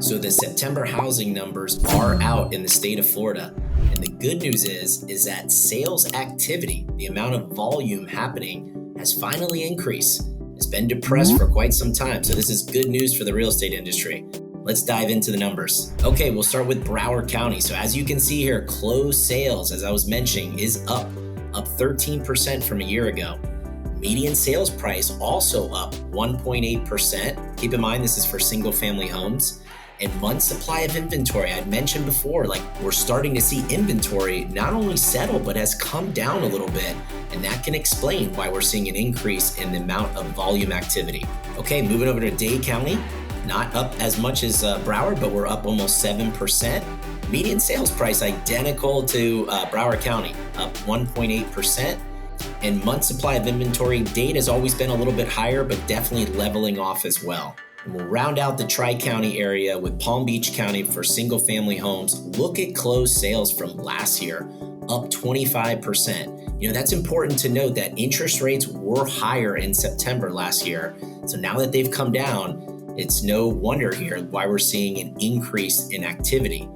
So the September housing numbers are out in the state of Florida. And the good news is that sales activity, the amount of volume happening, has finally increased. It's been depressed for quite some time. So this is good news for the real estate industry. Let's dive into the numbers. Okay, we'll start with Broward County. So as you can see here, closed sales, as I was mentioning, is up 13% from a year ago. Median sales price also up 1.8%. Keep in mind, this is for single family homes. And month supply of inventory, I'd mentioned before, like we're starting to see inventory not only settle, but has come down a little bit. And that can explain why we're seeing an increase in the amount of volume activity. Okay, moving over to Dade County, not up as much as Broward, but we're up almost 7%. Median sales price identical to Broward County, up 1.8%. And month supply of inventory, Dade has always been a little bit higher, but definitely leveling off as well. And we'll round out the Tri-County area with Palm Beach County for single-family homes. Look at closed sales from last year, up 25%. That's important to note that interest rates were higher in September last year. So now that they've come down, it's no wonder here why we're seeing an increase in activity.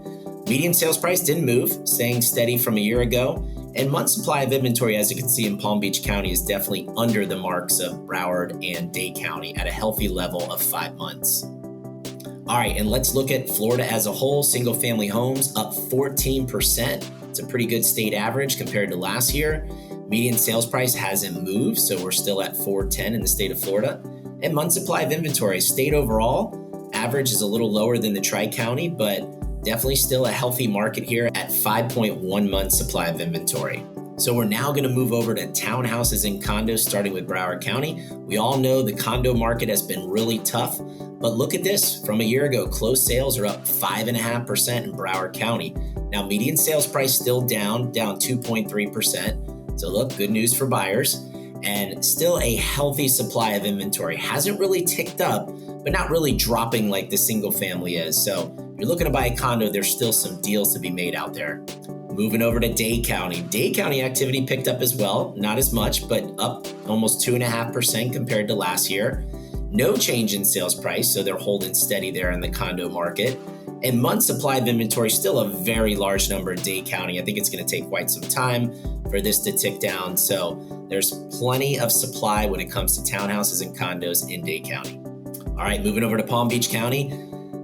Median sales price didn't move, staying steady from a year ago. And month supply of inventory, as you can see in Palm Beach County, is definitely under the marks of Broward and Dade County at a healthy level of 5 months. All right, and let's look at Florida as a whole. Single family homes up 14%. It's a pretty good state average compared to last year. Median sales price hasn't moved, so we're still at 410 in the state of Florida. And month supply of inventory, state overall, average is a little lower than the Tri-County, but definitely still a healthy market here at 5.1 months supply of inventory. So we're now going to move over to townhouses and condos, starting with Broward County. We all know the condo market has been really tough, but look at this. From a year ago, closed sales are up 5.5% in Broward County. Now, median sales price still down 2.3%. So look, good news for buyers. And still a healthy supply of inventory. Hasn't really ticked up, but not really dropping like the single family is. So if you're looking to buy a condo, there's still some deals to be made out there. Moving over to Dade County. Dade County activity picked up as well, not as much, but up almost 2.5% compared to last year. No change in sales price, so they're holding steady there in the condo market. And month supply of inventory, still a very large number in Dade County. I think it's going to take quite some time for this to tick down. So there's plenty of supply when it comes to townhouses and condos in Dade County. All right, moving over to Palm Beach County.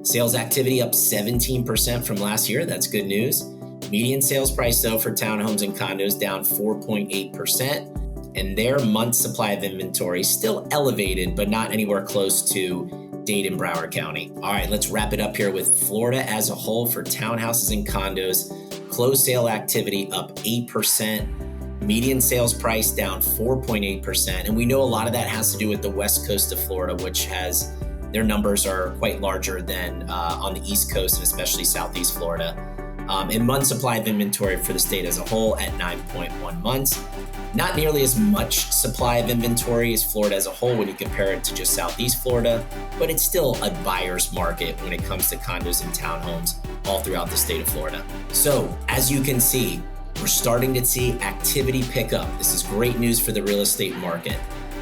Sales activity up 17% from last year. That's good news. Median sales price, though, for townhomes and condos down 4.8%. And their month supply of inventory still elevated, but not anywhere close to Dade and Broward County. All right, let's wrap it up here with Florida as a whole for townhouses and condos. Closed sale activity up 8%. Median sales price down 4.8%. And we know a lot of that has to do with the west coast of Florida, which has their numbers are quite larger than on the East Coast and especially Southeast Florida. And month supply of inventory for the state as a whole at 9.1 months. Not nearly as much supply of inventory as Florida as a whole when you compare it to just Southeast Florida, but it's still a buyer's market when it comes to condos and townhomes all throughout the state of Florida. So as you can see, we're starting to see activity pick up. This is great news for the real estate market.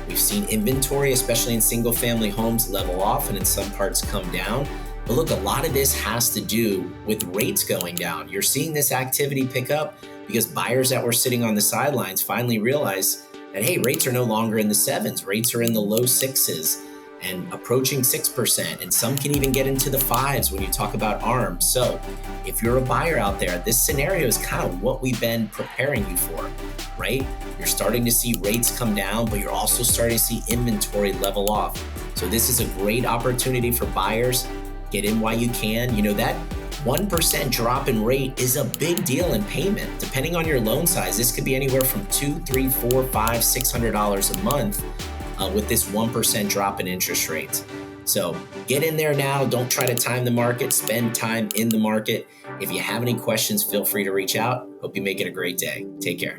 We've seen inventory, especially in single family homes, level off and in some parts come down. But look, a lot of this has to do with rates going down. You're seeing this activity pick up because buyers that were sitting on the sidelines finally realize that, hey, rates are no longer in the sevens. Rates are in the low sixes and approaching 6%. And some can even get into the fives when you talk about ARMs. So if you're a buyer out there, this scenario is kind of what we've been preparing you for, right? You're starting to see rates come down, but you're also starting to see inventory level off. So this is a great opportunity for buyers. Get in while you can. That 1% drop in rate is a big deal in payment. Depending on your loan size, this could be anywhere from $200, $300, $400, $500, $600 a month with this 1% drop in interest rates. So get in there now. Don't try to time the market. Spend time in the market. If you have any questions, feel free to reach out. Hope you make it a great day. Take care.